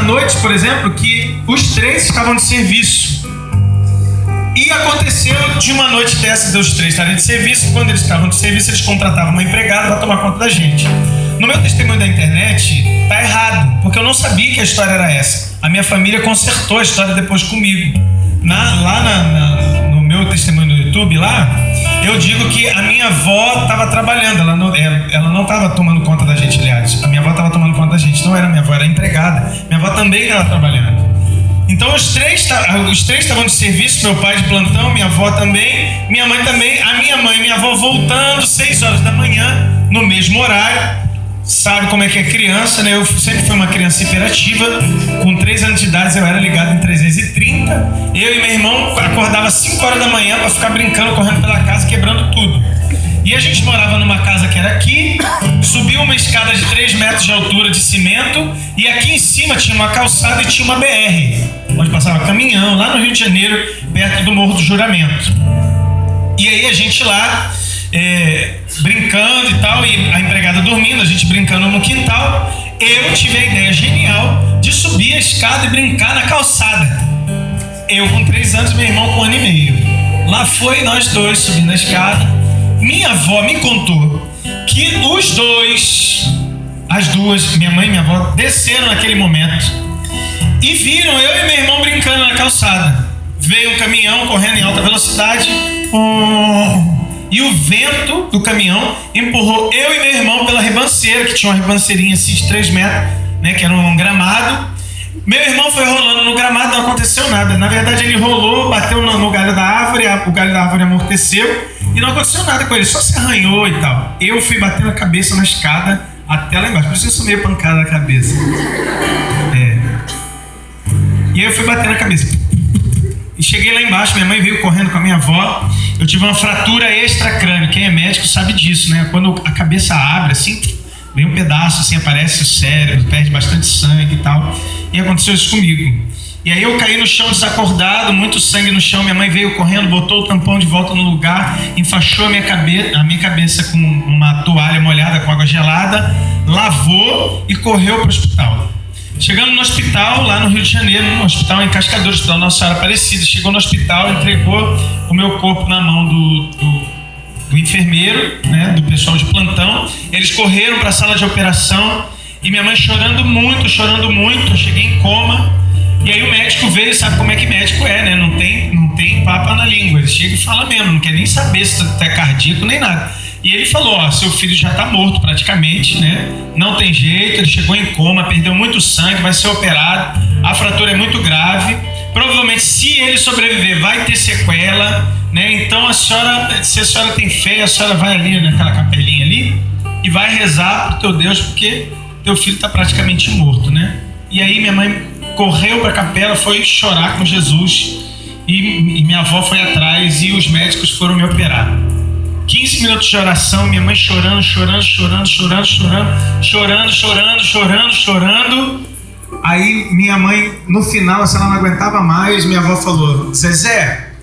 na noite, por exemplo, que os três estavam de serviço. E aconteceu de uma noite dessa, dos três estarem de serviço. Quando eles estavam de serviço, eles contratavam uma empregada para tomar conta da gente. No meu testemunho da internet, tá errado, porque eu não sabia que a história era essa. A minha família consertou a história depois comigo. No meu testemunho no YouTube, eu digo que a minha avó estava trabalhando. Ela não estava tomando conta da gente, aliás. A minha avó estava tomando conta da gente. Não era minha avó, era empregada. Minha avó também estava trabalhando. Então os três estavam de serviço, meu pai de plantão, minha avó também, minha mãe também. A minha mãe e minha avó voltando 6 horas da manhã, no mesmo horário. Sabe como é que é criança, né? Eu sempre fui uma criança hiperativa. Com 3 anos de idade eu era ligado em 330. Eu e meu irmão acordava 5 horas da manhã para ficar brincando, correndo pela casa, quebrando tudo. E a gente morava numa casa que era aqui, subiu uma escada de 3 metros de altura de cimento, e aqui em cima tinha uma calçada e tinha uma BR, onde passava caminhão, lá no Rio de Janeiro, perto do Morro do Juramento. E aí a gente lá, brincando e tal, e a empregada dormindo, a gente brincando no quintal, eu tive a ideia genial de subir a escada e brincar na calçada. Eu com 3 anos, meu irmão com 1 ano e meio. Lá foi nós dois subindo a escada. Minha avó me contou que as duas, minha mãe e minha avó, desceram naquele momento e viram eu e meu irmão brincando na calçada. Veio um caminhão correndo em alta velocidade, e o vento do caminhão empurrou eu e meu irmão pela ribanceira, que tinha uma ribanceirinha assim de 3 metros, né, que era um gramado. Meu irmão foi rolando no gramado, não aconteceu nada. Na verdade, ele rolou, bateu no galho da árvore, o galho da árvore amorteceu e não aconteceu nada com ele, só se arranhou e tal. Eu fui batendo a cabeça na escada até lá embaixo, por isso eu sou meio pancada na cabeça. E aí eu fui batendo a cabeça. E cheguei lá embaixo, minha mãe veio correndo com a minha avó. Eu tive uma fratura extracrâneo. Quem é médico sabe disso, né? Quando a cabeça abre, assim, vem um pedaço, assim, aparece o cérebro, perde bastante sangue e tal. E aconteceu isso comigo. E aí eu caí no chão desacordado, muito sangue no chão. Minha mãe veio correndo, botou o tampão de volta no lugar, enfaixou a minha cabeça com uma toalha molhada com água gelada, lavou e correu para o hospital. Chegando no hospital, lá no Rio de Janeiro, no hospital em Cascadura, hospital Nossa Senhora Aparecida, chegou no hospital, entregou o meu corpo na mão do enfermeiro, né, do pessoal de plantão. Eles correram para a sala de operação e minha mãe chorando muito, eu cheguei em coma. E aí o médico veio, sabe como é que médico é, né? Não tem papo na língua, ele chega e fala mesmo, não quer nem saber se tu é cardíaco nem nada. E ele falou, seu filho já está morto praticamente, né? Não tem jeito, ele chegou em coma, perdeu muito sangue, vai ser operado, a fratura é muito grave, provavelmente se ele sobreviver vai ter sequela, né? Então se a senhora tem fé, a senhora vai ali naquela capelinha ali e vai rezar pro teu Deus, porque teu filho está praticamente morto, né? E aí minha mãe correu para a capela, foi chorar com Jesus e minha avó foi atrás e os médicos foram me operar. 15 minutos de oração, minha mãe chorando. Aí minha mãe, no final, se ela não aguentava mais, minha avó falou, Zezé,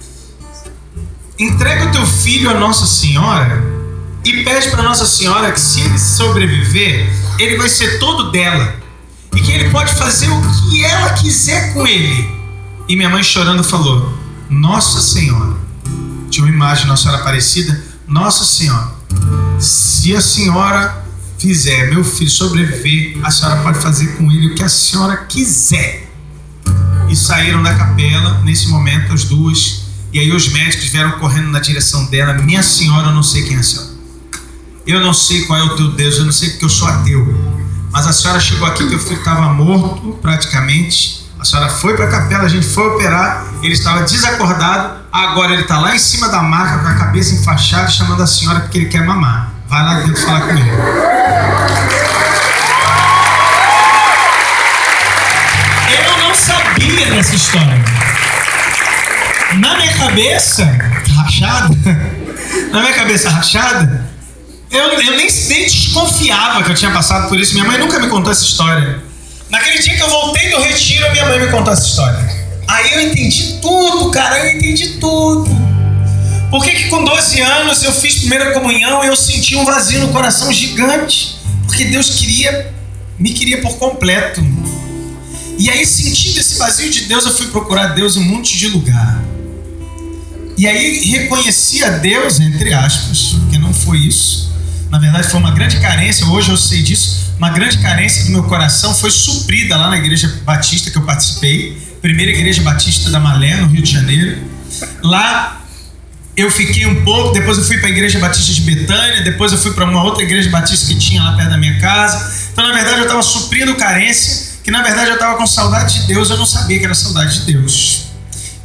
entrega o teu filho à Nossa Senhora e pede para Nossa Senhora que se ele sobreviver, ele vai ser todo dela e que ele pode fazer o que ela quiser com ele. E minha mãe chorando falou, Nossa Senhora, tinha uma imagem de Nossa Senhora Aparecida, Nossa Senhora, se a senhora fizer meu filho sobreviver, a senhora pode fazer com ele o que a senhora quiser. E saíram da capela, nesse momento, as duas, e aí os médicos vieram correndo na direção dela, minha senhora, eu não sei quem é a senhora, eu não sei qual é o teu Deus, eu não sei porque eu sou ateu, mas a senhora chegou aqui, teu filho estava morto praticamente, a senhora foi para a capela, a gente foi operar, ele estava desacordado, agora ele está lá em cima da maca com a cabeça enfaixada, chamando a senhora porque ele quer mamar. Vai lá dentro falar com ele. Eu não sabia dessa história. Na minha cabeça rachada, eu nem desconfiava que eu tinha passado por isso. Minha mãe nunca me contou essa história. Naquele dia que eu voltei do retiro, minha mãe me contou essa história. Aí eu entendi tudo, cara, Por que com 12 anos eu fiz primeira comunhão e eu senti um vazio no coração gigante? Porque Deus me queria por completo. E aí, sentindo esse vazio de Deus, eu fui procurar Deus em um monte de lugar. E aí reconheci a Deus, entre aspas, porque não foi isso. Na verdade, foi uma grande carência, hoje eu sei disso. Uma grande carência do meu coração foi suprida lá na Igreja Batista que eu participei. Primeira Igreja Batista da Malé, no Rio de Janeiro. Lá eu fiquei um pouco, depois eu fui para a Igreja Batista de Betânia, depois eu fui para uma outra Igreja Batista que tinha lá perto da minha casa. Então, na verdade, eu estava suprindo carência, que na verdade eu estava com saudade de Deus, eu não sabia que era saudade de Deus.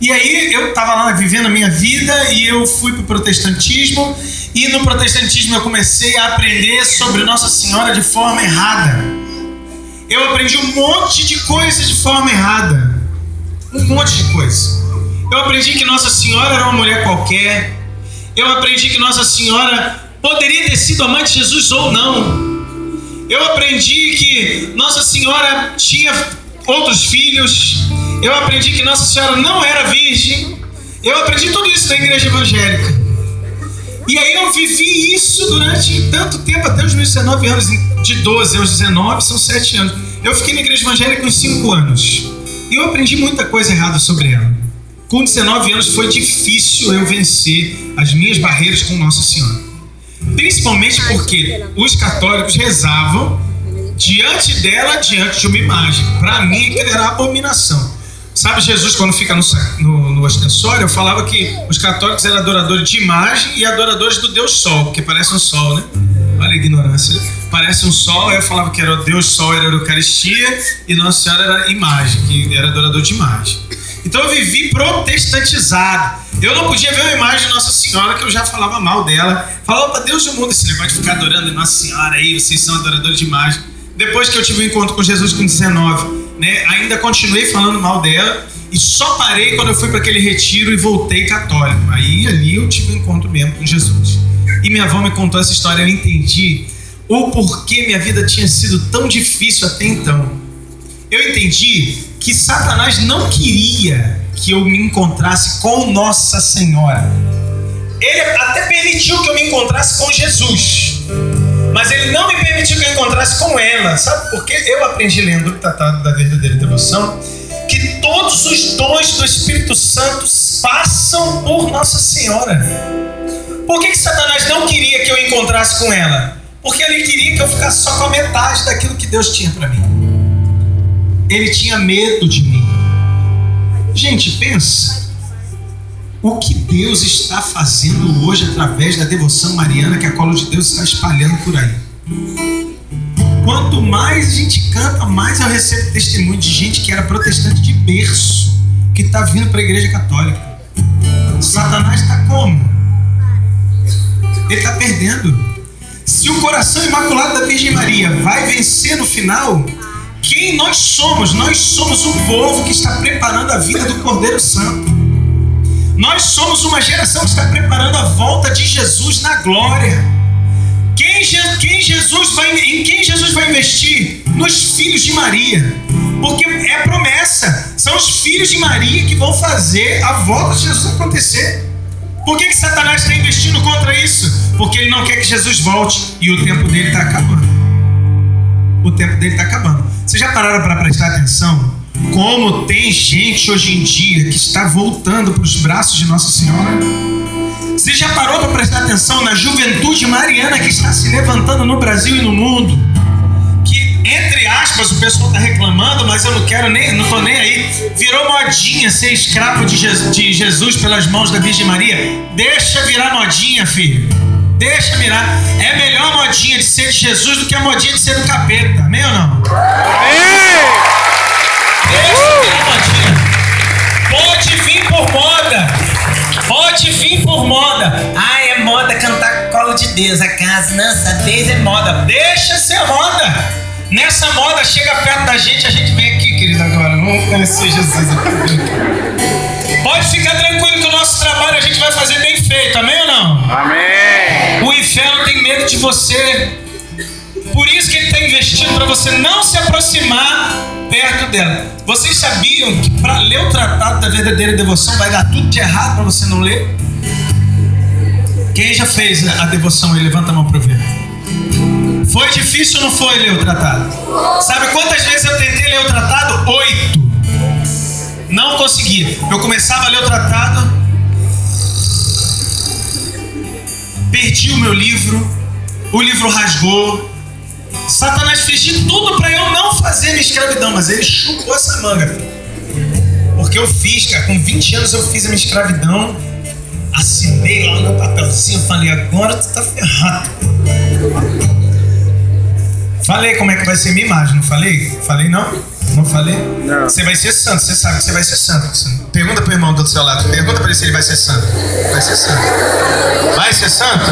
E aí eu estava lá vivendo a minha vida e eu fui para o protestantismo, e no protestantismo eu comecei a aprender sobre Nossa Senhora de forma errada. Eu aprendi um monte de coisa de forma errada. Um monte de coisa. Eu aprendi que Nossa Senhora era uma mulher qualquer. Eu aprendi que Nossa Senhora poderia ter sido a mãe de Jesus ou não. Eu aprendi que Nossa Senhora tinha outros filhos. Eu aprendi que Nossa Senhora não era virgem. Eu aprendi tudo isso na igreja evangélica. E aí eu vivi isso durante tanto tempo, até os meus 19 anos. De 12 aos 19 são 7 anos. Eu fiquei na igreja evangélica uns 5 anos. E eu aprendi muita coisa errada sobre ela. Com 19 anos foi difícil eu vencer as minhas barreiras com Nossa Senhora. Principalmente porque os católicos rezavam diante dela, diante de uma imagem. Para mim, aquilo era abominação. Sabe, Jesus, quando fica no ostensório, eu falava que os católicos eram adoradores de imagem e adoradores do Deus Sol, porque parece um sol, né? Olha a ignorância. Parece um sol, aí eu falava que era o Deus Sol, era a Eucaristia, e Nossa Senhora era imagem, que era adorador de imagem. Então eu vivi protestantizado. Eu não podia ver uma imagem de Nossa Senhora, que eu já falava mal dela. Falava para Deus do mundo esse negócio de ficar adorando Nossa Senhora aí, vocês são adoradores de imagem. Depois que eu tive um encontro com Jesus com 19, né, ainda continuei falando mal dela e só parei quando eu fui para aquele retiro e voltei católico. Aí ali eu tive um encontro mesmo com Jesus. E minha avó me contou essa história, eu entendi o porquê minha vida tinha sido tão difícil até então. Eu entendi que Satanás não queria que eu me encontrasse com Nossa Senhora. Ele até permitiu que eu me encontrasse com Jesus, mas ele não me permitiu que eu encontrasse com ela. Sabe por quê? Eu aprendi lendo o Tratado da Verdadeira Devoção que todos os dons do Espírito Santo passam por Nossa Senhora. Por que Satanás não queria que eu encontrasse com ela? Porque ele queria que eu ficasse só com a metade daquilo que Deus tinha para mim. Ele tinha medo de mim. Gente, pensa o que Deus está fazendo hoje através da devoção mariana que a Colo de Deus está espalhando por aí. Quanto mais a gente canta, mais eu recebo testemunho de gente que era protestante de berço, que está vindo para a igreja católica. Satanás está como? Ele está perdendo. Se o coração imaculado da Virgem Maria vai vencer no final, quem nós somos? Nós somos um povo que está preparando a vida do Cordeiro Santo. Nós somos uma geração que está preparando a volta de Jesus na glória. Em quem Jesus vai investir? Nos filhos de Maria. Porque é promessa. São os filhos de Maria que vão fazer a volta de Jesus acontecer. Por que Satanás está investindo contra isso? Porque ele não quer que Jesus volte e o tempo dele está acabando. O tempo dele está acabando. Vocês já pararam para prestar atenção como tem gente hoje em dia que está voltando para os braços de Nossa Senhora? Você já parou para prestar atenção na juventude mariana que está se levantando no Brasil e no mundo? Que, entre aspas, o pessoal está reclamando, mas eu não estou nem aí. Virou modinha ser escravo de Jesus pelas mãos da Virgem Maria. Deixa virar modinha, filho. Deixa virar. É melhor a modinha de ser de Jesus do que a modinha de ser do capeta. Amém ou não? Deixa virar modinha. Pode vir por moda. Pode vir por moda. Ah, é moda cantar Colo de Deus. A casa, nossa vez é moda. Deixa ser moda. Nessa moda, chega perto da gente, a gente vem aqui, querido, agora. Vamos conhecer Jesus aqui. Pode ficar tranquilo que o nosso trabalho a gente vai fazer bem feito. Amém ou não? Amém. O inferno tem medo de você. Por isso que ele está investindo para você não se aproximar perto dela. Vocês sabiam que para ler o Tratado da Verdadeira Devoção vai dar tudo de errado para você não ler? Quem já fez a devoção aí? Levanta a mão para eu ver. Foi difícil ou não foi ler o tratado? Sabe quantas vezes eu tentei ler o tratado? 80 conseguia. Eu começava a ler o tratado, perdi o meu livro, o livro rasgou. Satanás fez de tudo para eu não fazer minha escravidão, mas ele chupou essa manga. Porque eu fiz, cara, com 20 anos eu fiz a minha escravidão, assinei lá no papelzinho, falei, agora tu tá ferrado. Falei como é que vai ser minha imagem, não falei? Falei não? Não falei? Não. Você vai ser santo, você sabe que você vai ser santo. Pergunta pro irmão do seu lado, pergunta pra ele se ele vai ser santo. Vai ser santo. Vai ser santo?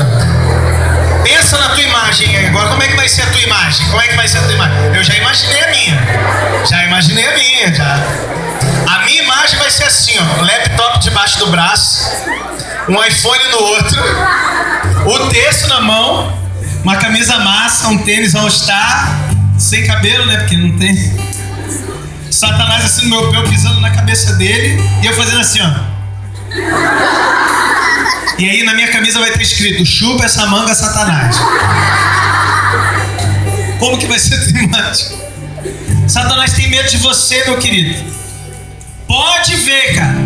Pensa na tua imagem aí agora, como é que vai ser a tua imagem? Como é que vai ser a tua imagem? Eu já imaginei a minha. Já. A minha imagem vai ser assim, ó, um laptop debaixo do braço, um iPhone no outro, o terço na mão, uma camisa massa, um tênis All-Star, sem cabelo, né, porque não tem. Satanás assim no meu pé, pisando na cabeça dele, e eu fazendo assim, ó. E aí na minha camisa vai ter escrito, chupa essa manga, Satanás. Como que vai ser a tua imagem? Satanás tem medo de você, meu querido. Pode ver, cara.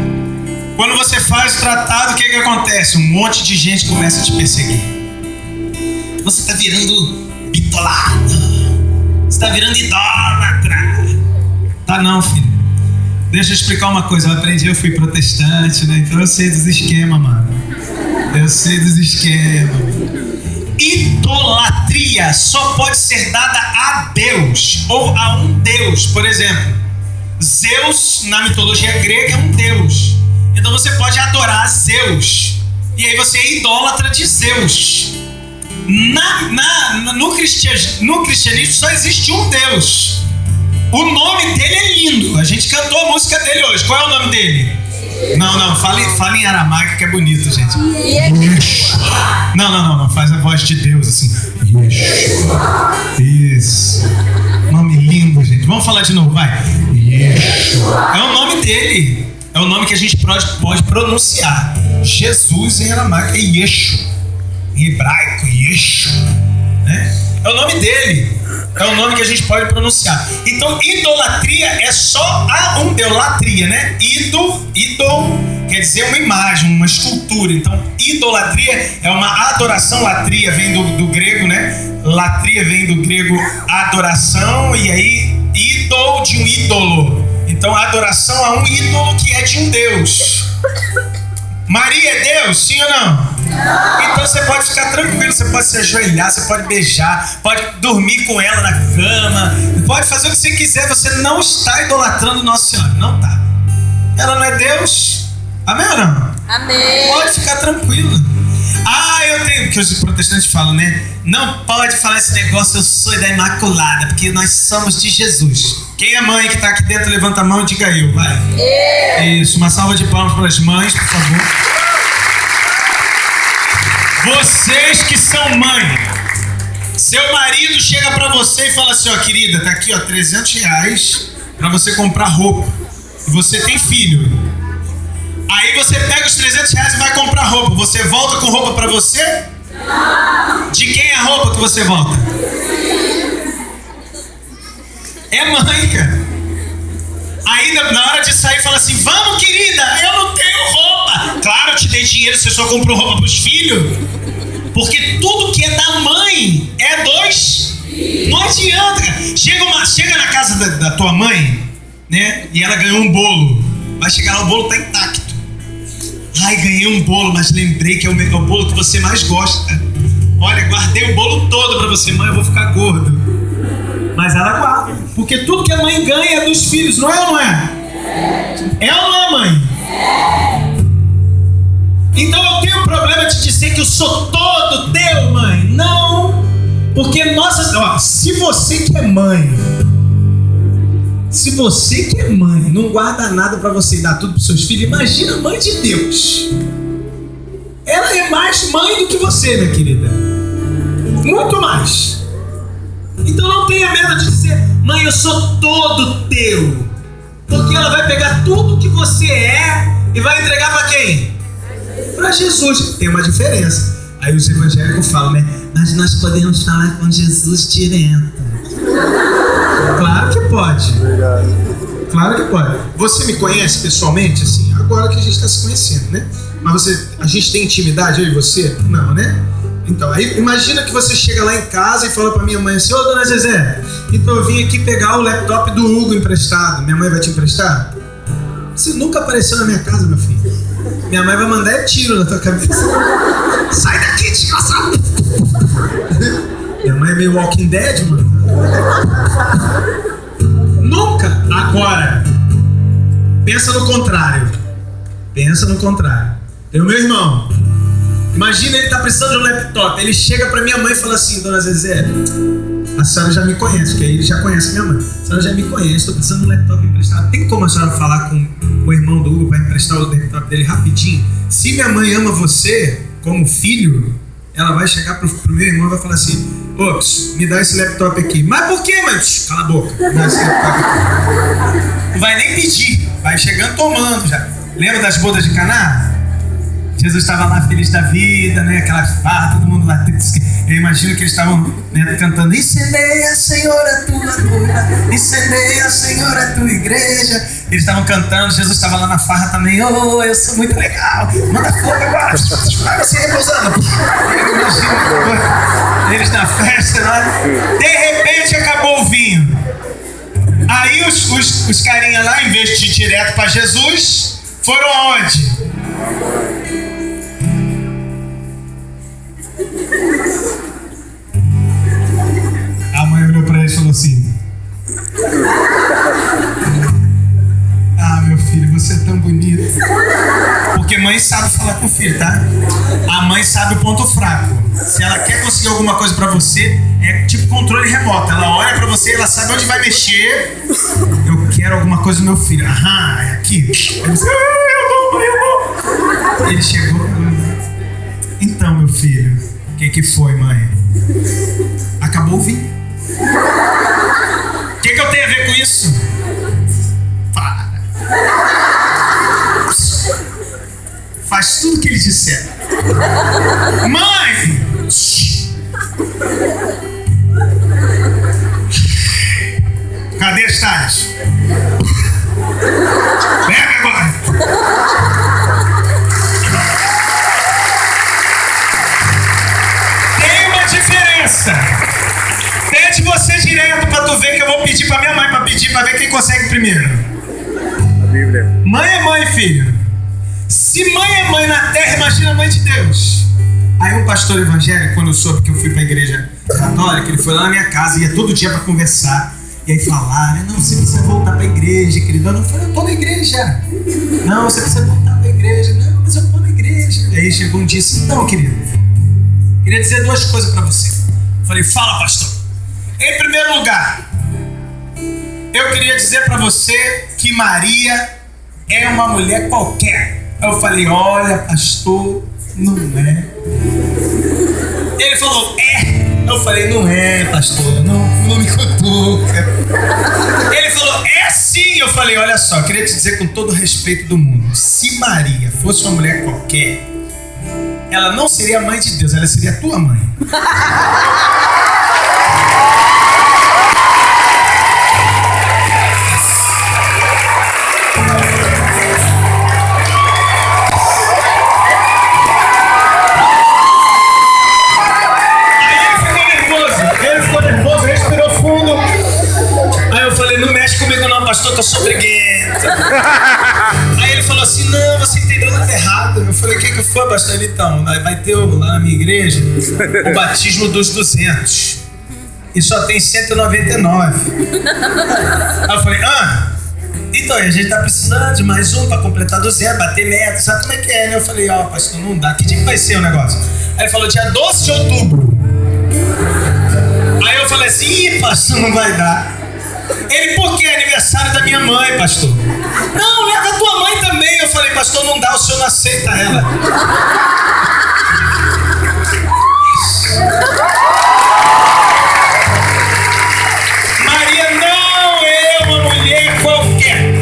Quando você faz o tratado, o que acontece? Um monte de gente começa a te perseguir. Você está virando bitolado. Você está virando idólatra. Tá não, filho. Deixa eu explicar uma coisa. Eu fui protestante, né? Então eu sei dos esquemas, mano. Eu sei dos esquemas. Idolatria só pode ser dada a Deus ou a um Deus. Por exemplo, Zeus, na mitologia grega, é um deus. Então você pode adorar Zeus. E aí você é idólatra de Zeus. No cristianismo só existe um Deus. O nome dele é lindo. A gente cantou a música dele hoje. Qual é o nome dele? Não. Fala em aramaico que é bonito, gente. Não. Faz a voz de Deus assim. Yeshua. Isso. Nome lindo, gente. Vamos falar de novo, vai. Yeshua. É o nome dele. É o nome que a gente pode pronunciar. Jesus em aramaico é Yeshua. Em hebraico, Yeshua. Né? É o nome dele. É o nome que a gente pode pronunciar. Então, idolatria é só a idolatria, né? Idol quer dizer uma imagem, uma escultura. Então, idolatria é uma adoração. Latria vem do grego, né? Latria vem do grego adoração, e aí idol de um ídolo. Então, adoração a um ídolo que é de um Deus. Maria é Deus, sim ou não? Então você pode ficar tranquilo, você pode se ajoelhar, você pode beijar, pode dormir com ela na cama, pode fazer o que você quiser, você não está idolatrando Nossa Senhora, não está. Ela não é Deus, amém ou não? Amém. Pode ficar tranquilo. Eu tenho, que os protestantes falam, né? Não pode falar esse negócio, eu sou da Imaculada, porque nós somos de Jesus. Quem é mãe que está aqui dentro, levanta a mão e diga eu, vai. Isso, uma salva de palmas para as mães, por favor. Vocês que são mãe, seu marido chega para você e fala assim, ó, querida, tá aqui, ó, R$300 para você comprar roupa. E você tem filho. Aí você pega os R$300 e vai comprar roupa. Você volta com roupa para você? Não. De quem é a roupa que você volta? É mãe, cara. Aí na hora de sair fala assim, vamos querida, eu não tenho roupa. Claro, eu te dei dinheiro, você só comprou roupa pros filhos. Porque tudo que é da mãe é dos. Não adianta, cara. Chega na casa da tua mãe, né? E ela ganhou um bolo. Vai chegar lá, o bolo tá intacto. Ai, ganhei um bolo, mas lembrei que é o bolo que você mais gosta. Olha, guardei o bolo todo pra você, mãe, eu vou ficar gordo. Mas ela guarda. Porque tudo que a mãe ganha é dos filhos, não é ou não é? É ou não é, mãe? Então eu tenho problema de dizer que eu sou todo teu, mãe. Não. Porque se você que é mãe, não guarda nada pra você e dá tudo pros seus filhos, imagina a mãe de Deus. Ela é mais mãe do que você, minha querida. Muito mais. Então não tenha medo de dizer, mãe, eu sou todo teu. Porque ela vai pegar tudo que você é e vai entregar pra quem? Pra Jesus. Tem uma diferença. Aí os evangélicos falam, né? Mas nós podemos falar com Jesus direto. Claro que pode. Claro que pode. Você me conhece pessoalmente, assim, agora que a gente está se conhecendo, né? Mas a gente tem intimidade, eu e você? Não, né? Então, aí imagina que você chega lá em casa e fala pra minha mãe assim: ô, dona Zezé, então eu vim aqui pegar o laptop do Hugo emprestado. Minha mãe vai te emprestar? Você nunca apareceu na minha casa, meu filho. Minha mãe vai mandar tiro na tua cabeça. Sai daqui, desgraçado! Minha mãe é meio Walking Dead, mano. Nunca! Agora, pensa no contrário. Pensa no contrário. Tem o meu irmão. Imagina, ele tá precisando de um laptop. Ele chega pra minha mãe e fala assim: dona Zezé, a senhora já me conhece, porque aí ele já conhece minha mãe. A senhora já me conhece, tô precisando de um laptop emprestado. Tem como a senhora falar com o irmão do Hugo pra emprestar o laptop dele rapidinho? Se minha mãe ama você como filho, ela vai chegar pro meu irmão e vai falar assim: ops, me dá esse laptop aqui. Mas por quê, mãe? Cala a boca, me dá esse laptop aqui. Não vai nem pedir, vai chegando tomando já. Lembra das bodas de Caná? Jesus estava lá feliz da vida, né? Aquela farra, todo mundo lá. Eu imagino que eles estavam, né, cantando: incendeia, Senhor, a tua noiva, incendeia, Senhor, a tua igreja. Eles estavam cantando, Jesus estava lá na farra também. Oh, eu sou muito legal, manda fogo agora, vai você repousando. Eu imagino eles na festa lá. De repente acabou o vinho. Aí os carinha lá, em vez de ir direto para Jesus, foram aonde? A mãe olhou pra ele e falou assim: ah, meu filho, você é tão bonito. Porque mãe sabe falar com o filho, tá? A mãe sabe o ponto fraco. Se ela quer conseguir alguma coisa pra você, é tipo controle remoto. Ela olha pra você, ela sabe onde vai mexer. Eu quero alguma coisa do meu filho. Aham, é aqui. Aí você, eu vou. Ele chegou. Então, meu filho, o que foi, mãe? Acabou o vinho. O que eu tenho a ver com isso? Para. Faz tudo o que eles disseram. Mãe! Cadê as talhas? Pega agora! Tem uma diferença. Pede você direto pra tu ver, que eu vou pedir pra minha mãe pra pedir pra ver quem consegue primeiro. A Bíblia. Mãe é mãe, filho. Se mãe é mãe na terra, imagina a mãe de Deus. Aí um pastor evangélico, quando eu soube que eu fui pra igreja católica, ele foi lá na minha casa, ia todo dia pra conversar. E aí falar, não, você precisa voltar pra igreja, querido. Eu falei: eu tô na igreja. Não, você precisa voltar pra igreja. Não, mas eu tô na igreja. E aí chegou um dia assim: então, querido, queria dizer duas coisas pra você. Eu falei: fala, pastor. Em primeiro lugar, eu queria dizer pra você que Maria é uma mulher qualquer. Eu falei: olha, pastor, não é. Ele falou: é. Eu falei: não é, pastor, não me cutuca. Ele falou: é sim. Eu falei: olha só, eu queria te dizer com todo o respeito do mundo, se Maria fosse uma mulher qualquer, ela não seria mãe de Deus, ela seria tua mãe. Pastor, que eu sou briguento. Aí ele falou assim: não, você entendeu nada errado. Eu falei: o que foi, pastor? Ele: então, vai ter lá na minha igreja o batismo dos 200 e só tem 199. Aí eu falei: então a gente tá precisando de mais um pra completar 200, bater meta, sabe como é que é, né? Eu falei: pastor, não dá. Que dia que vai ser o negócio? Aí ele falou: dia 12 de outubro. Aí eu falei assim: pastor, não vai dar. Ele: por que? É aniversário da minha mãe, pastor. Não, leva a tua mãe também. Eu falei: pastor, não dá, o senhor não aceita ela. Maria não é uma mulher qualquer.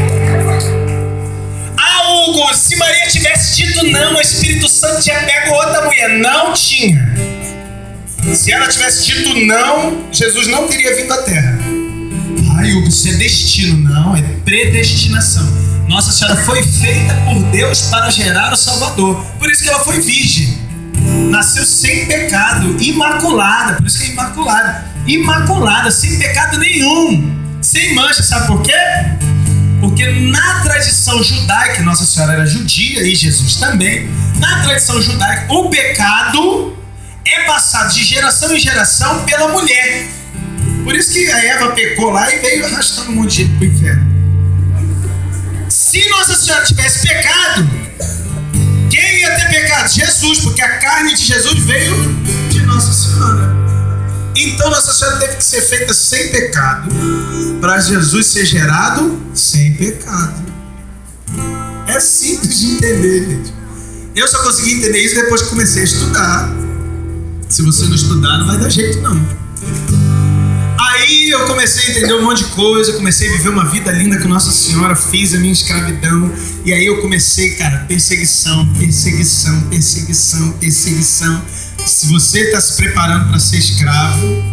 Hugo, se Maria tivesse dito não, o Espírito Santo tinha pego outra mulher. Não tinha. Se ela tivesse dito não, Jesus não teria vindo à terra. Hugo, isso é destino. Não, é predestinação. Nossa Senhora foi feita por Deus para gerar o Salvador. Por isso que ela foi virgem. Nasceu sem pecado, imaculada. Por isso que é imaculada. Imaculada, sem pecado nenhum. Sem mancha. Sabe por quê? Porque na tradição judaica, Nossa Senhora era judia e Jesus também. Na tradição judaica, o pecado é passado de geração em geração pela mulher. Por isso que a Eva pecou lá e veio arrastando um monte de gente para o inferno. Se Nossa Senhora tivesse pecado, quem ia ter pecado? Jesus, porque a carne de Jesus veio de Nossa Senhora. Então Nossa Senhora teve que ser feita sem pecado, para Jesus ser gerado sem pecado. É simples de entender, gente. Eu só consegui entender isso depois que comecei a estudar. Se você não estudar, não vai dar jeito não. Aí eu comecei a entender um monte de coisa, comecei a viver uma vida linda com Nossa Senhora, fiz a minha escravidão, e aí eu comecei, cara, perseguição. Se você está se preparando para ser escravo,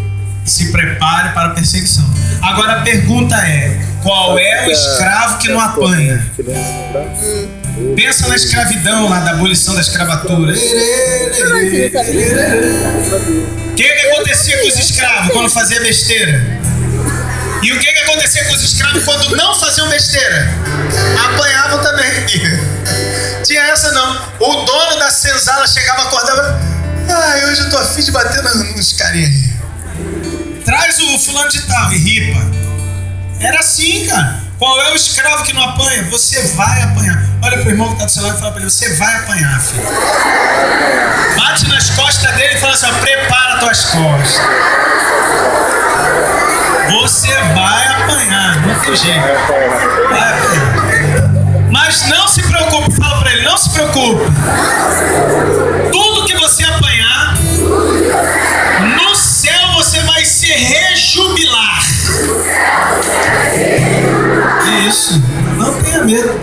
se prepare para a perseguição. Agora a pergunta é, qual é o escravo que não apanha? Pensa na escravidão lá, da abolição da escravatura. O que acontecia com os escravos quando fazia besteira? E o que acontecia com os escravos quando não faziam besteira? Apanhavam também. Tinha essa não. O dono da senzala chegava, acordava. Hoje eu tô afim de bater nos carinha aí. Traz o fulano de tal e ripa. Era assim, cara. Qual é o escravo que não apanha? Você vai apanhar. Olha pro irmão que tá do seu lado e fala pra ele, você vai apanhar, filho. Bate nas costas dele e fala assim, prepara tuas costas. Você vai apanhar, não tem jeito. Vai apanhar. Mas não se preocupe, fala pra ele, não se preocupe. Tudo que você apanhar, no céu você vai se rejubilar. Isso, não tenha medo.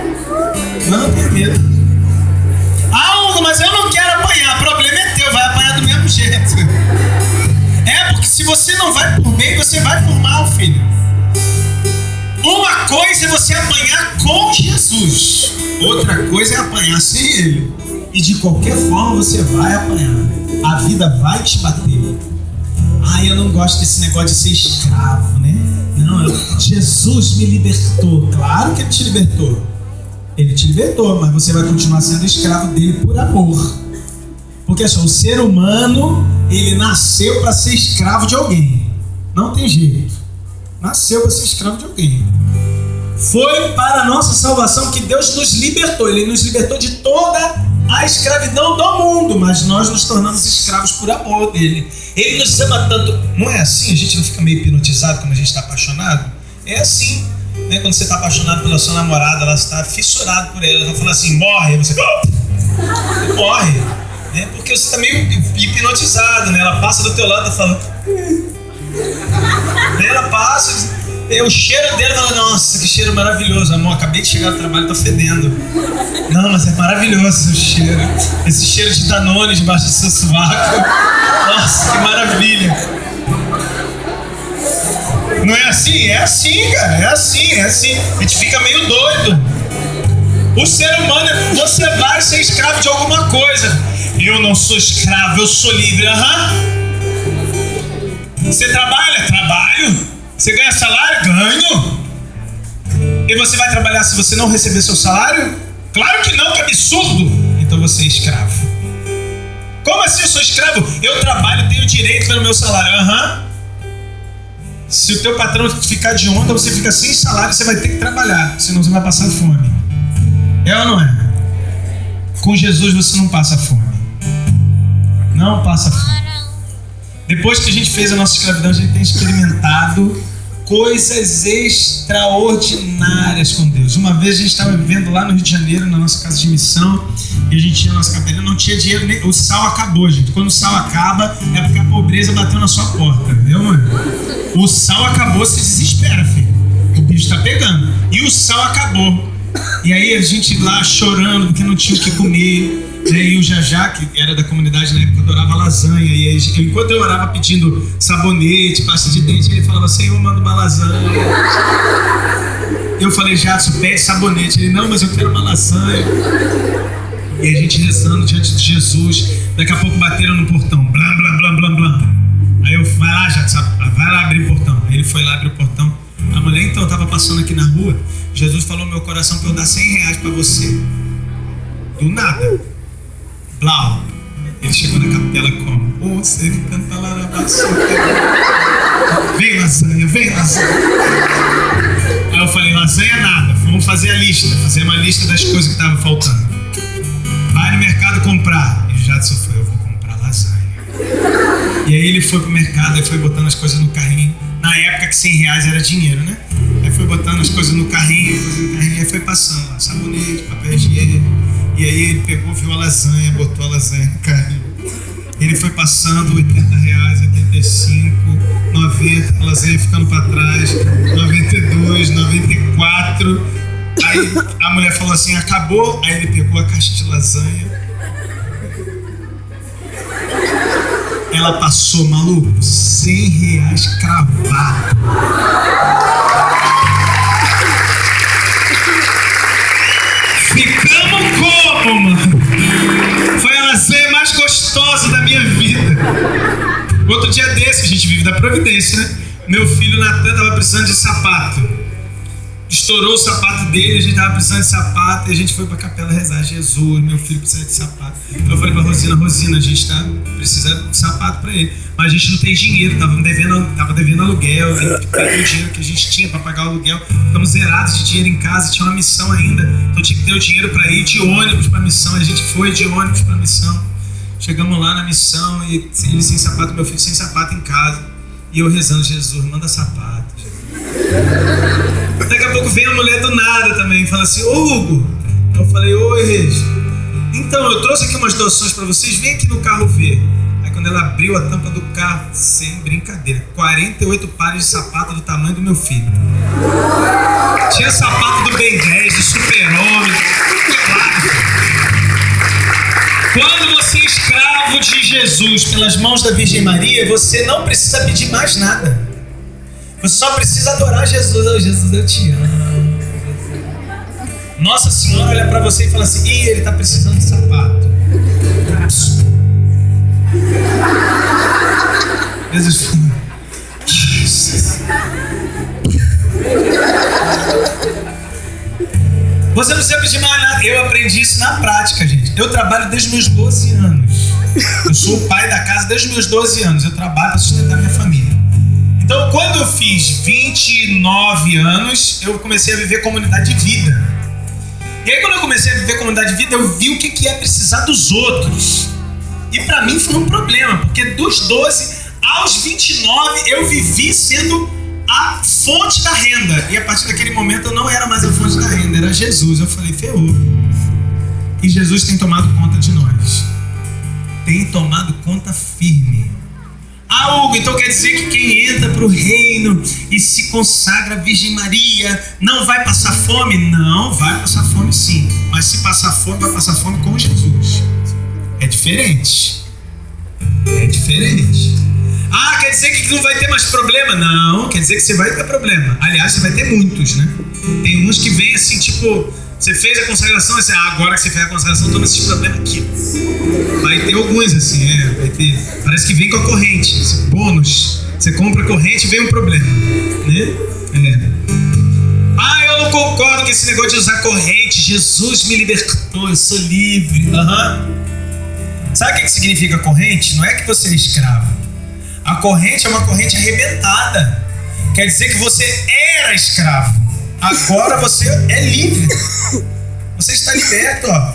Não tenha medo. Hugo, mas eu não quero apanhar. O problema é teu, vai apanhar do mesmo jeito. Porque se você não vai por bem, você vai por mal, filho. Uma coisa é você apanhar com Jesus, outra coisa é apanhar sem Ele. E de qualquer forma você vai apanhar. A vida vai te bater. Eu não gosto desse negócio de ser escravo, né? Não, Jesus me libertou. Claro que Ele te libertou. Ele te libertou, mas você vai continuar sendo escravo dele por amor. Porque assim, o ser humano, ele nasceu para ser escravo de alguém. Não tem jeito. Nasceu para ser escravo de alguém. Foi para a nossa salvação que Deus nos libertou. Ele nos libertou de toda a escravidão do mundo, mas nós nos tornamos escravos por amor dele. Ele nos ama tanto. Não é assim? A gente não fica meio hipnotizado quando a gente está apaixonado? É assim, né? Quando você está apaixonado pela sua namorada, ela está fissurado por ela, ela está falando assim, morre, você morre, né? Porque você está meio hipnotizado, né? Ela passa do teu lado e fala, ela passa, o cheiro dela fala, nossa, que cheiro maravilhoso, amor, acabei de chegar do trabalho, tô fedendo. Não, mas é maravilhoso esse cheiro. Esse cheiro de Danone debaixo do seu sovaco. Nossa, que maravilha. Não é assim? É assim, cara, é assim. A gente fica meio doido. O ser humano, você vai ser escravo de alguma coisa. Eu não sou escravo, eu sou livre. Você trabalha? Trabalho. Você ganha salário? Ganho. E você vai trabalhar se você não receber seu salário? Claro que não, que absurdo. Então você é escravo. Como assim eu sou escravo? Eu trabalho, tenho direito pelo meu salário. Se o teu patrão ficar de onda, você fica sem salário, você vai ter que trabalhar, senão você vai passar fome. É ou não é? Com Jesus você não passa fome. Não passa fome. Depois que a gente fez a nossa escravidão, a gente tem experimentado coisas extraordinárias com Deus. Uma vez a gente estava vivendo lá no Rio de Janeiro, na nossa casa de missão, e a gente tinha nossa cabeça, não tinha dinheiro, o sal acabou, gente. Quando o sal acaba, é porque a pobreza bateu na sua porta, entendeu, mano? O sal acabou, se desespera, filho. O bicho tá pegando. E o sal acabou. E aí a gente lá chorando porque não tinha o que comer. E o Jajá, que era da comunidade na época, adorava lasanha. E aí, enquanto eu orava pedindo sabonete, pasta de dente, ele falava: Senhor, manda uma lasanha. Eu falei: Jadson, pede sabonete. Ele: não, mas eu quero uma lasanha. E a gente rezando diante de Jesus. Daqui a pouco bateram no portão. Blá, blá, blá, blá, blá. Aí eu: vai lá, Jadson, vai lá abrir o portão. Aí ele foi lá abrir o portão. A mulher: então, eu tava passando aqui na rua. Jesus falou no meu coração pra eu dar R$100 pra você. Do nada. Blau. Ele chegou na capela como? Ô, Seri canta lá na baçoca. Vem lasanha, vem lasanha. Aí eu falei: lasanha nada, vamos fazer a lista. Fazer uma lista das coisas que estavam faltando. Vai no mercado comprar. E o Jadson foi: eu vou comprar lasanha. E aí ele foi pro mercado e foi botando as coisas no carrinho. Na época que R$100 era dinheiro, né? Aí foi botando as coisas no carrinho, aí foi passando lá, sabonete, papel higiênico. E aí ele pegou, viu a lasanha, botou a lasanha no carrinho. Ele foi passando R$80, 85, 90, a lasanha ficando pra trás, 92, 94. Aí a mulher falou assim: acabou. Aí ele pegou a caixa de lasanha. Ela passou, maluco, R$100 cravado. Ficamos como, mano? Foi a lasanha mais gostosa da minha vida. Outro dia desse, a gente vive da providência, né? Meu filho Natan tava precisando de sapato. Estourou o sapato dele, a gente tava precisando de sapato. E a gente foi pra capela rezar: Jesus, meu filho precisa de sapato. Eu falei pra Rosina, a gente precisa de sapato pra ele. Mas a gente não tem dinheiro, tava devendo aluguel. A gente pegou o dinheiro que a gente tinha pra pagar o aluguel. Ficamos zerados de dinheiro em casa, tinha uma missão ainda. Então tinha que ter o dinheiro pra ir de ônibus pra missão. E a gente foi de ônibus pra missão. Chegamos lá na missão e ele sem sapato, meu filho sem sapato em casa. E eu rezando: Jesus, manda sapato, Jesus. Daqui a pouco vem a mulher do nada também e fala assim: ô Hugo. Eu falei: oi, Reis. Então, eu trouxe aqui umas doações pra vocês, vem aqui no carro ver. Aí quando ela abriu a tampa do carro, sem brincadeira, 48 pares de sapato do tamanho do meu filho. Tinha sapato do Ben 10, do Super-Homem. Quando você é escravo de Jesus pelas mãos da Virgem Maria, você não precisa pedir mais nada. Você só precisa adorar Jesus. Oh, Jesus, eu te amo. Nossa Senhora olha pra você e fala assim: ih, ele tá precisando de sapato. Jesus fala: você não precisa pedir mais nada. Eu aprendi isso na prática, gente. Eu trabalho desde os meus 12 anos. Eu sou o pai da casa desde os meus 12 anos. Eu trabalho para sustentar minha família. Então, quando eu fiz 29 anos, eu comecei a viver comunidade de vida. E aí, quando eu comecei a viver comunidade de vida, eu vi o que é precisar dos outros. E para mim foi um problema, porque dos 12 aos 29, eu vivi sendo a fonte da renda. E a partir daquele momento, eu não era mais a fonte da renda, era Jesus. Eu falei: ferrou. E Jesus tem tomado conta de nós. Tem tomado conta firme. Ah, Hugo, então quer dizer que quem entra para o reino e se consagra à Virgem Maria não vai passar fome? Não, vai passar fome sim. Mas se passar fome, vai passar fome com Jesus. É diferente. É diferente. Ah, quer dizer que não vai ter mais problema? Não, quer dizer que você vai ter problema. Aliás, você vai ter muitos, né? Tem uns que vêm assim, tipo... Você fez a consagração, assim, agora que você fez a consagração, toma esses problemas aqui. Vai ter alguns assim, vai ter. Parece que vem com a corrente, esse bônus. Você compra a corrente e vem um problema, né? Ah, eu não concordo com esse negócio de usar corrente. Jesus me libertou, eu sou livre. Sabe o que significa corrente? Não é que você é escravo. A corrente é uma corrente arrebentada. Quer dizer que você era escravo. Agora você é livre. Você está liberto, ó.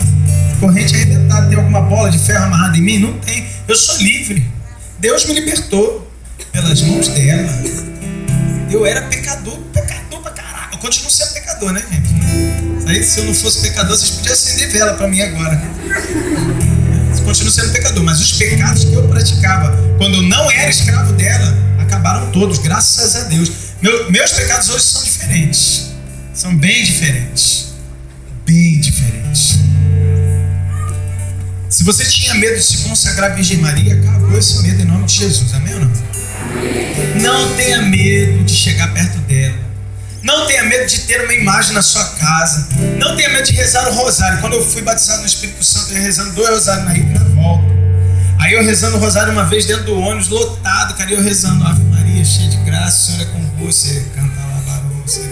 Corrente arrebentada. Tem alguma bola de ferro amarrada em mim? Não tem. Eu sou livre. Deus me libertou pelas mãos dela. Eu era pecador pra caralho. Eu continuo sendo pecador, né, gente? Aí, se eu não fosse pecador, vocês podiam acender vela pra mim agora. Eu continuo sendo pecador, mas os pecados que eu praticava quando eu não era escravo dela acabaram todos, graças a Deus. Meus pecados hoje são diferentes. São bem diferentes. Bem diferentes. Se você tinha medo de se consagrar à Virgem Maria, acabou esse medo em nome de Jesus, amém ou não? Não tenha medo de chegar perto dela. Não tenha medo de ter uma imagem na sua casa. Não tenha medo de rezar o rosário. Quando eu fui batizado no Espírito Santo, eu ia rezando 2 rosários na ida e na volta. Aí eu rezando o rosário uma vez dentro do ônibus, lotado, cara, eu rezando Ave Maria, cheia de graça, o Senhor é convosco, você canta lá, barulho, você...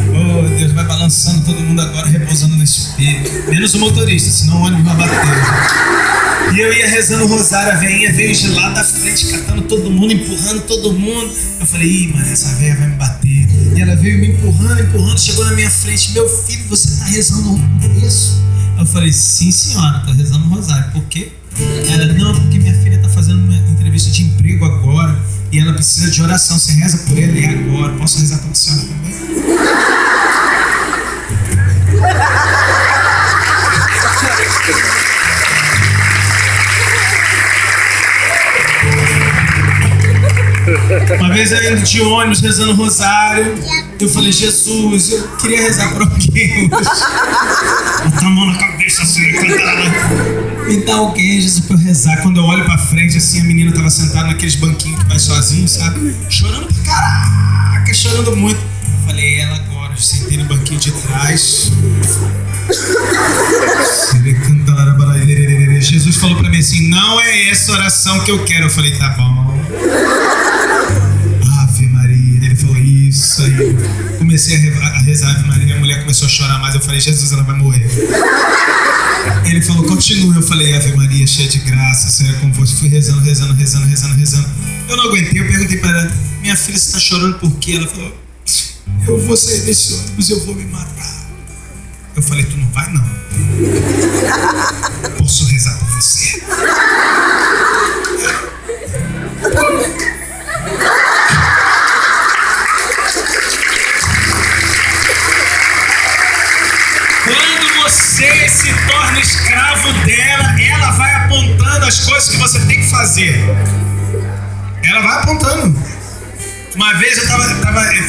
Oh, Deus, vai balançando todo mundo agora, repousando no espelho. Menos o motorista, senão o ônibus vai bater. E eu ia rezando o rosário, a veinha veio de lá da frente, catando todo mundo, empurrando todo mundo. Eu falei, ih, mano, essa veia vai me bater. E ela veio me empurrando, chegou na minha frente. Meu filho, você tá rezando isso? Eu falei, sim, senhora, tô rezando o rosário. Por quê? Ela, não, porque minha filha tá fazendo uma entrevista de emprego agora e ela precisa de oração. Você reza por ela e agora. Posso rezar pela senhora também? Uma vez eu indo de ônibus rezando o rosário, eu falei, Jesus, eu queria rezar por alguém hoje. Botar a mão na cabeça assim, cantar. Me dá alguém, Jesus, pra eu rezar. Quando eu olho pra frente, assim, a menina tava sentada naqueles banquinhos que vai sozinho, sabe? Chorando pra caraca, chorando muito. Eu falei, ela agora, eu sentei no banquinho de trás. Jesus falou pra mim assim, não é essa oração que eu quero. Eu falei, tá bom. Ave Maria. Ele falou, isso aí. Comecei a rezar Ave Maria, a mulher começou a chorar mais. Eu falei, Jesus, ela vai morrer. Ele falou, continua. Eu falei, Ave Maria, cheia de graça, Senhor é convosco. Fui rezando. Eu não aguentei, eu perguntei pra ela, minha filha, você tá chorando por quê? Ela falou, eu vou sair desse ônibus, eu vou me matar. Eu falei, tu não vai não. Posso rezar por você? Quando você se torna escravo dela, ela vai apontando as coisas que você tem que fazer. Ela vai apontando. Uma vez eu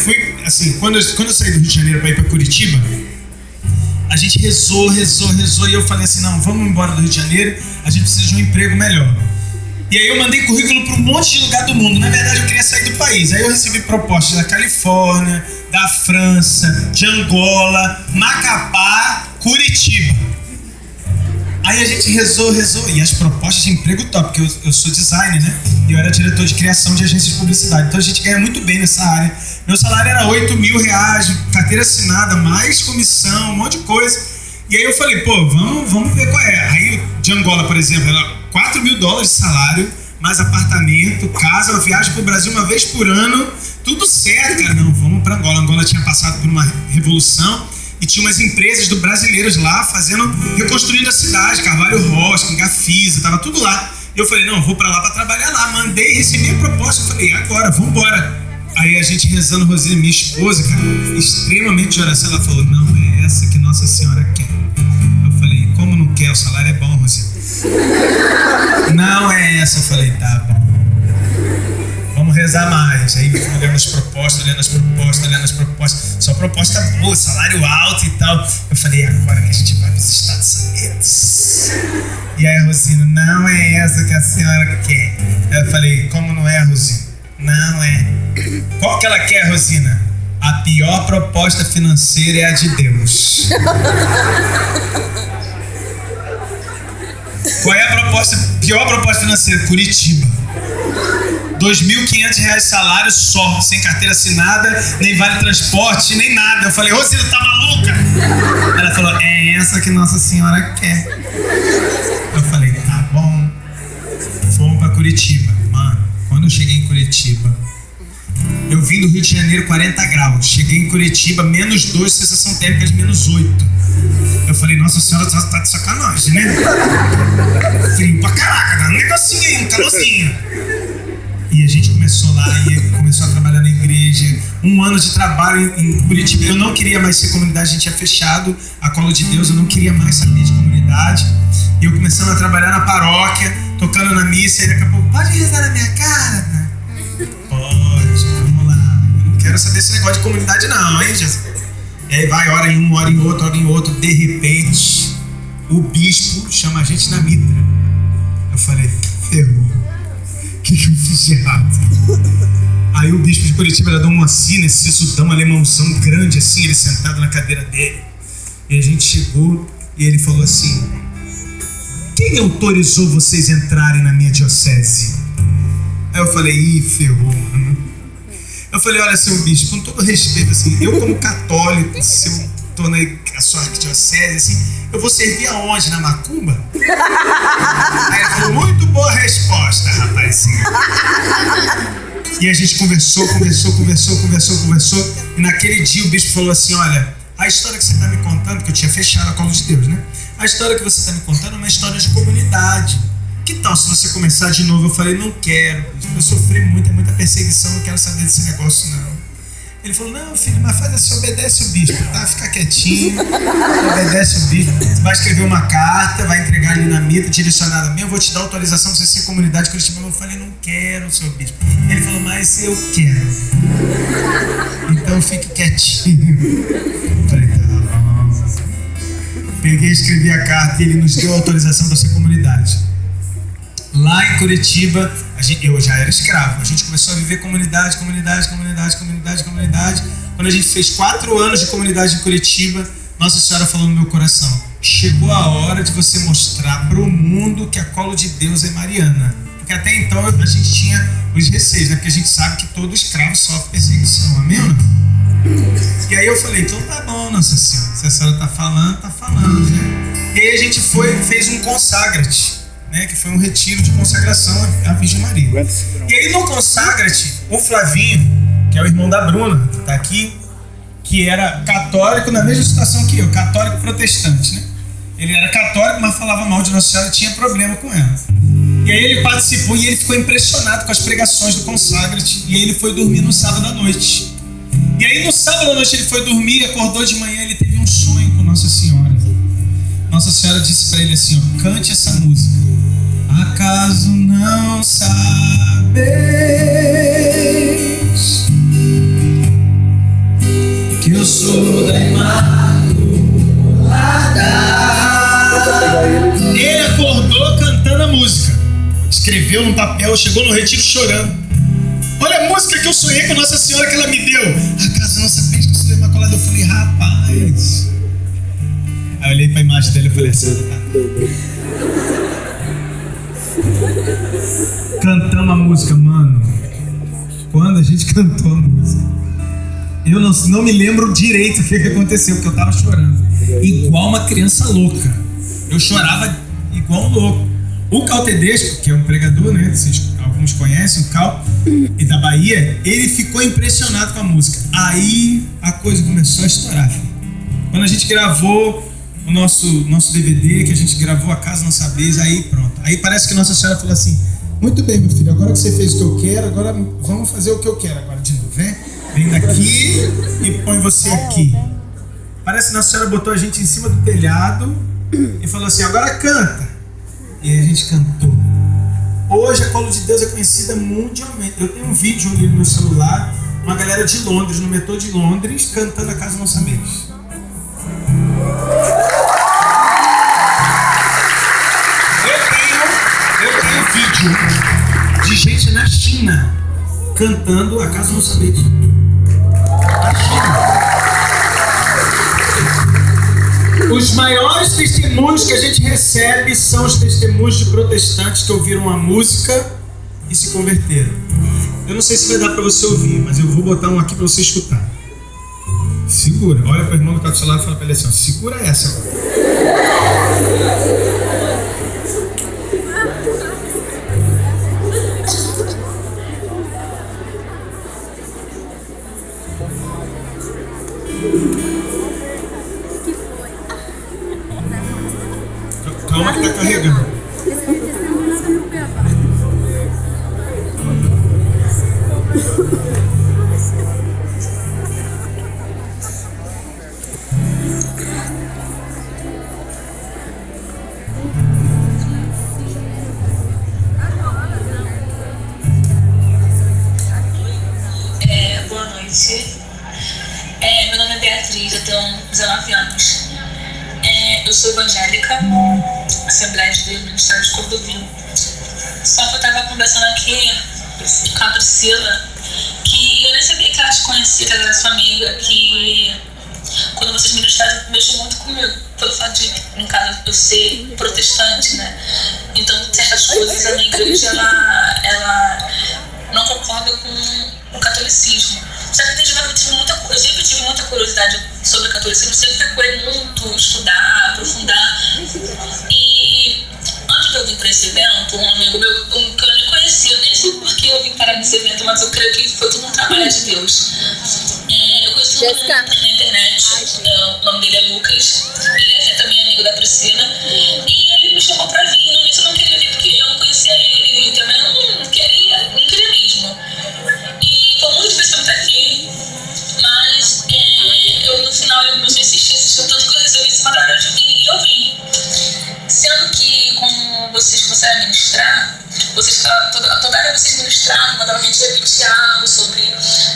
fui assim, quando eu saí do Rio de Janeiro para ir para Curitiba, a gente rezou e eu falei assim, não, vamos embora do Rio de Janeiro, a gente precisa de um emprego melhor. E aí eu mandei currículo para um monte de lugar do mundo. Na verdade eu queria sair do país. Aí eu recebi propostas da Califórnia, da França, de Angola, Macapá, Curitiba. Aí a gente rezou e as propostas de emprego top, porque eu sou designer, né? E eu era diretor de criação de agências de publicidade. Então a gente ganha muito bem nessa área. Meu salário era R$8.000, carteira assinada, mais comissão, um monte de coisa. E aí eu falei, pô, vamos ver qual é. Aí de Angola, por exemplo, era $4.000 de salário, mais apartamento, casa, uma viagem pro Brasil uma vez por ano, tudo certo, cara. Não, vamos pra Angola. Angola tinha passado por uma revolução e tinha umas empresas do brasileiros lá reconstruindo a cidade, Carvalho Rocha, Gafisa, tava tudo lá. E eu falei, não, vou pra lá pra trabalhar lá. Mandei, recebi a proposta, eu falei, agora, vambora. Aí a gente rezando, Rosina, minha esposa, cara, extremamente de oração, ela falou, não é essa que Nossa Senhora quer. Eu falei, como não quer? O salário é bom, Rosina. Não é essa. Eu falei, tá bom. Vamos rezar mais. Aí olhando as propostas. Só proposta boa, salário alto e tal. Eu falei, agora que a gente vai para os Estados Unidos. E aí a Rosina, não é essa que a senhora quer. Eu falei, como não é, Rosina? Não é. Qual que ela quer, Rosina? A pior proposta financeira é a de Deus. Qual é a pior proposta financeira? Curitiba. R$2.500 salário só, sem carteira assinada, nem vale transporte, nem nada. Eu falei, Rosina, tá maluca? Ela falou, é essa que Nossa Senhora quer. Eu falei, tá bom. Fomos pra Curitiba. Mano, quando eu cheguei em Curitiba, eu vim do Rio de Janeiro 40 graus. Cheguei em Curitiba, -2, sensação térmica de -8. Eu falei, Nossa Senhora, tá de sacanagem, né? Frio pra caraca, dá um negocinho aí, um calorzinho. E a gente começou lá e começou a trabalhar na igreja. 1 ano de trabalho em Curitiba. Eu não queria mais ser comunidade, a gente tinha fechado a Colo de Deus, eu não queria mais saber de comunidade. E eu começando a trabalhar na paróquia, tocando na missa, e daqui a pouco, pode rezar na minha cara? Pode, vamos lá. Eu não quero saber desse negócio de comunidade não, hein, Jesus? E aí vai, hora em um, hora em outro, de repente, o bispo chama a gente na mitra. Eu falei, ferrou. O que eu fiz de errado? Aí o bispo de Curitiba era Dom Moacir, esse sisudão alemãozão grande assim, ele sentado na cadeira dele. E a gente chegou e ele falou assim: quem autorizou vocês entrarem na minha diocese? Aí eu falei, ih, ferrou, mano. Eu falei, olha, seu bispo, com todo respeito, assim, eu como católico, se eu tô na sua arquidiocese, assim, eu vou servir aonde? Na macumba? Aí ele falou, muito boa resposta, rapazinho. E a gente conversou. E naquele dia o bispo falou assim, olha, a história que você está me contando, que eu tinha fechado a Colo de Deus, né? A história que você está me contando é uma história de comunidade. Que tal se você começar de novo? Eu falei, não quero. Eu sofri muita perseguição, não quero saber desse negócio, não. Ele falou, não, filho, mas faz assim, obedece o bispo, tá? Fica quietinho, obedece o bispo. Você vai escrever uma carta, vai entregar ali na mitra, direcionada a mim, eu vou te dar autorização pra você ser comunidade cristã. Eu falei, não quero, seu bispo. Ele falou, mas eu quero. Então fique quietinho. Eu falei, tá bom. Peguei, escrevi a carta e ele nos deu autorização para ser comunidade. Lá em Curitiba, eu já era escravo, a gente começou a viver comunidade. Quando a gente fez 4 anos de comunidade em Curitiba, Nossa Senhora falou no meu coração, chegou a hora de você mostrar para o mundo que a Colo de Deus é mariana. Porque até então a gente tinha os receios, né? Porque a gente sabe que todo escravo sofre perseguição, amém ou não? E aí eu falei, então tá bom, Nossa Senhora, se a senhora tá falando, né? E aí a gente fez um consagra-te, né, que foi um retiro de consagração à Virgem Maria. E aí no consagra-te, o Flavinho, que é o irmão da Bruna, que tá aqui, que era católico na mesma situação que eu, católico protestante, né? Ele era católico, mas falava mal de Nossa Senhora e tinha problema com ela. E aí ele participou e ele ficou impressionado com as pregações do consagra-te, e aí ele foi dormir no sábado à noite. E aí no sábado à noite ele foi dormir, acordou de manhã, ele teve um sonho com Nossa Senhora. Nossa Senhora disse para ele assim, ó, cante essa música. Acaso não sabeis que eu sou da Imaculada? Ele acordou cantando a música, escreveu num papel, chegou no retiro chorando. Olha a música que eu sonhei com Nossa Senhora que ela me deu. Acaso não sabeis que eu sou da Imaculada? Eu falei, rapaz. Aí eu olhei pra imagem dele e falei assim, cantamos a música, mano. Quando a gente cantou a música, eu não me lembro direito o que aconteceu, porque eu tava chorando igual uma criança louca. Eu chorava igual um louco. O Cal Tedesco, que é um pregador, né? Alguns conhecem, o Cal, e da Bahia, ele ficou impressionado com a música. Aí a coisa começou a estourar. Quando a gente gravou o nosso DVD, que a gente gravou A Casa Não Sabeis, aí pronto. Aí parece que Nossa Senhora falou assim, muito bem, meu filho, agora que você fez o que eu quero, agora vamos fazer o que eu quero agora de novo, né? Vem daqui e põe você aqui. Parece que Nossa Senhora botou a gente em cima do telhado e falou assim, agora canta. E aí a gente cantou. Hoje a Colo de Deus é conhecida mundialmente. Eu tenho um vídeo ali no meu celular, uma galera de Londres, no metrô de Londres, cantando A Casa Não Sabeis. Eu tenho vídeo de gente na China cantando A Casa Não Sabeis. Na China. Os maiores testemunhos que a gente recebe são os testemunhos de protestantes que ouviram a música e se converteram. Eu não sei se vai dar para você ouvir, mas eu vou botar um aqui para você escutar. Segura, olha para o irmão que está do seu lado e fala para ele assim, ó, segura essa agora. Calma que tá carregando. Boa noite. Meu nome é Beatriz, eu tenho 19 anos. eu sou evangélica, Assembleia de Deus, Ministério de Cordovil. Só que eu estava conversando aqui com a Priscila, que eu nem sabia que ela te conhecia, que ela era sua amiga, que quando vocês ministraram, mexeu muito comigo, pelo fato de, no caso, eu ser protestante, né? Então, certas coisas a minha igreja, ela não concorda com o catolicismo. Só que desde eu sempre tive muita curiosidade sobre o catolicismo, sempre procurei muito estudar, aprofundar. E antes de eu vir para esse evento, um amigo meu, que eu nem conhecia, eu nem sei por que eu vim parar nesse evento, mas eu creio que foi tudo um trabalho de Deus. Eu conheci um menino na internet, o nome dele é Lucas, ele é também amigo da Priscila, e ele me chamou para vir. No início eu não queria vir porque eu não conhecia ele, e também não queria mesmo. E foi muito difícil estar aqui, mas eu no final eu comecei a insistir tanto que eu resolvi em cima da hora de vir, e eu vim. Sendo que, como vocês começaram a ministrar, toda hora vocês ministraram, mandavam a gente repetir algo sobre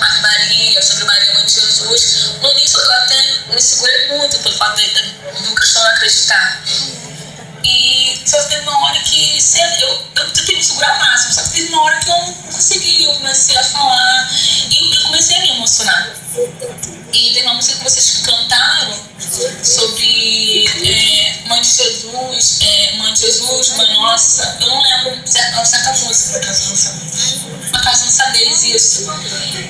Ave Maria, sobre Maria, Mãe de Jesus. No início eu até me segurei muito pelo fato do cristão não acreditar. E só teve uma hora que eu tentei me segurar ao máximo, só que teve uma hora que eu não consegui, eu comecei a falar e eu comecei a me emocionar. E tem uma música que vocês cantaram sobre Mãe de Jesus, Mãe de Jesus, Mãe Nossa. Eu não lembro certa música, mas caso não saberes isso.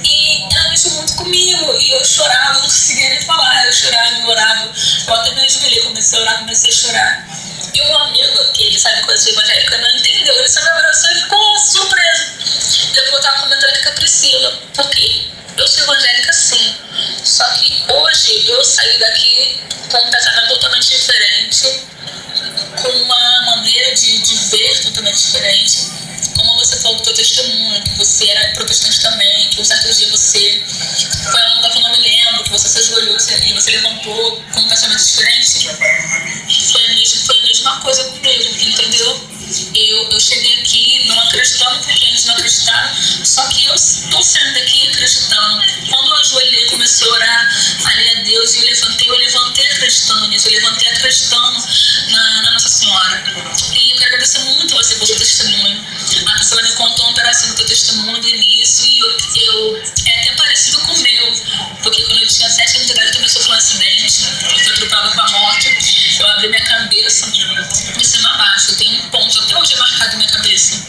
E ela mexeu muito comigo e eu chorava, eu não conseguia nem falar, eu chorava, eu orava. Eu até me ajoelhei, comecei a orar, comecei a chorar. E um amigo, que ele sabe coisas evangélicas, não entendeu, ele só me abraçou e ficou surpreso. Depois eu estava comentando aqui com a Priscila, porque eu sou evangélica sim, só que hoje eu saí daqui com um pensamento totalmente diferente, com uma maneira de ver totalmente diferente. Como você falou do teu testemunho, que você era protestante também, que um certo dia você foi a um lugar que eu não me lembro, que você se ajoelhou e você levantou com um pensamento diferente. Foi a mesma coisa comigo, entendeu? Eu cheguei aqui não acreditando, porque eles não acreditaram, só que eu estou saindo daqui acreditando. Quando eu ajoelhei, comecei a orar, falei a Deus, e eu levantei acreditando nisso, eu levantei acreditando na Nossa Senhora. E eu quero agradecer muito a você pelo seu testemunho. A Priscila me contou um pedacinho do teu testemunho do início, e é até parecido com o meu, porque quando eu tinha 7 anos de idade, eu também sofri um acidente, eu fui atropelada com a moto, eu abri minha cabeça de cima a baixo, eu tenho um ponto até hoje marcado na minha cabeça.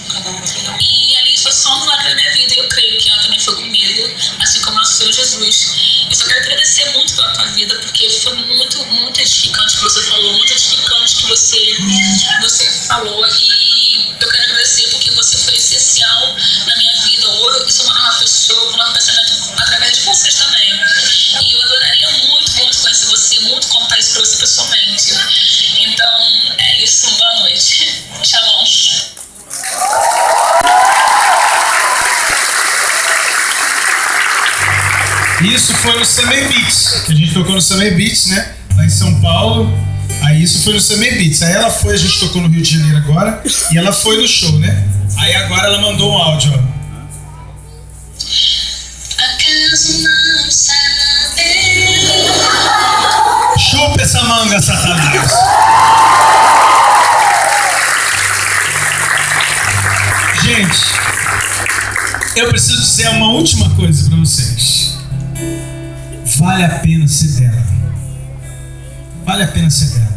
E ali foi só um milagre da minha vida, e eu creio que ela também foi comigo, assim como nosso Senhor Jesus. Eu só quero agradecer muito pela tua vida, porque foi muito, muito edificante o que você falou, muito edificante o que você falou, e eu quero agradecer porque você foi essencial na minha vida. Hoje eu sou uma nova pessoa, com um novo pensamento através de vocês também. E eu adoraria muito conhecer você, muito contar isso para você pessoalmente. Então, é isso. Boa noite. Shalom. Isso foi no Summer Beats, que a gente tocou no Summer Beats, né? Lá em São Paulo. Aí isso foi no Summer Beats. Aí ela foi, a gente tocou no Rio de Janeiro agora, e ela foi no show, né? Aí agora ela mandou um áudio, ó. Acaso não saber. Chupa essa manga, Satanás. Gente, eu preciso dizer uma última coisa pra vocês. Vale a pena ser dela. Vale a pena ser dela.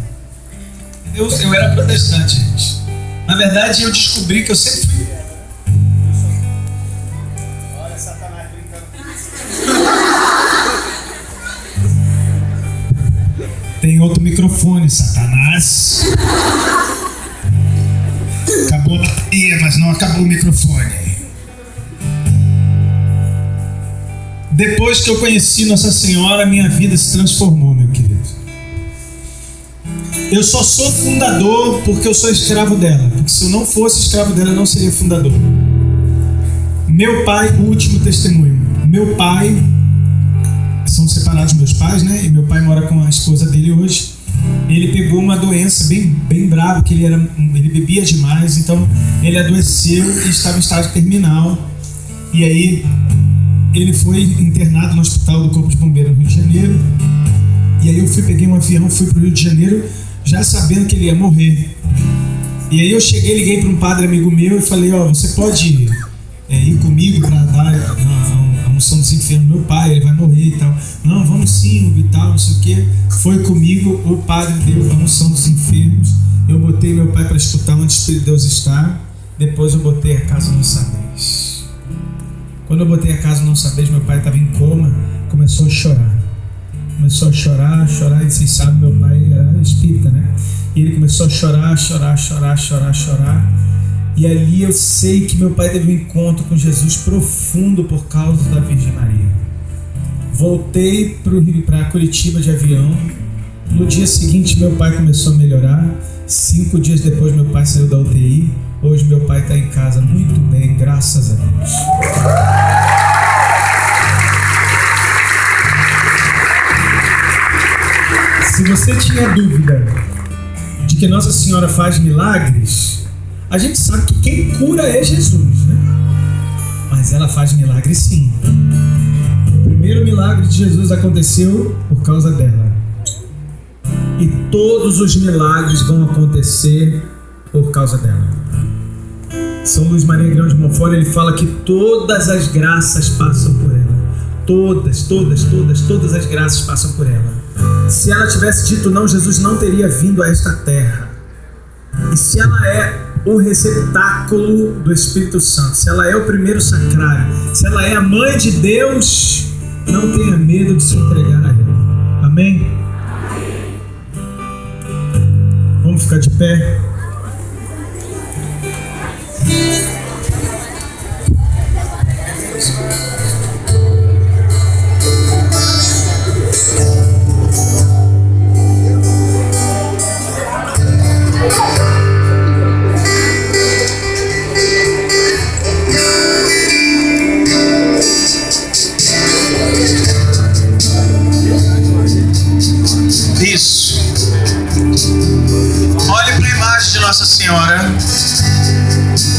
Eu era protestante, gente. Na verdade, eu descobri que eu sempre fui. Olha, Satanás brincando. Tem outro microfone, Satanás. Acabou a bateria, mas não acabou o microfone. Depois que eu conheci Nossa Senhora, minha vida se transformou, meu querido. Eu só sou fundador porque eu sou escravo dela. Porque se eu não fosse escravo dela, eu não seria fundador. Meu pai, o último testemunho. Meu pai, são separados meus pais, né? E meu pai mora com a esposa dele hoje. Ele pegou uma doença bem brava, que ele bebia demais, então ele adoeceu e estava em estágio terminal. E aí ele foi internado no hospital do Corpo de Bombeiros no Rio de Janeiro. E aí eu peguei um avião, fui para o Rio de Janeiro já sabendo que ele ia morrer. E aí eu cheguei, liguei para um padre amigo meu e falei, você pode ir comigo para dar a unção dos enfermos, meu pai, ele vai morrer e tal. Não, vamos sim, e tal, não sei o que. Foi comigo, o padre deu a unção dos enfermos, eu botei meu pai para escutar onde o Espírito de Deus está, depois eu botei a casa não sabeis. Quando eu botei a casa não sabeis, meu pai estava em coma, começou a chorar, e vocês sabem, meu pai era espírita, né? E ele começou a chorar, e ali eu sei que meu pai teve um encontro com Jesus profundo por causa da Virgem Maria. Voltei para Curitiba de avião. No dia seguinte meu pai começou a melhorar. 5 dias depois meu pai saiu da UTI. Hoje meu pai está em casa muito bem, graças a Deus. Se você tinha dúvida de que Nossa Senhora faz milagres, a gente sabe que quem cura é Jesus, né? Mas ela faz milagres sim. O primeiro milagre de Jesus aconteceu por causa dela. E todos os milagres vão acontecer por causa dela. São Luís Maria Grão de Montfort, ele fala que todas as graças passam por ela. Todas as graças passam por ela. Se ela tivesse dito não, Jesus não teria vindo a esta terra. E se ela é o receptáculo do Espírito Santo, se ela é o primeiro sacrário, se ela é a mãe de Deus, não tenha medo de se entregar a ela. Amém? Vamos ficar de pé? Isso. Olhe para a imagem de Nossa Senhora.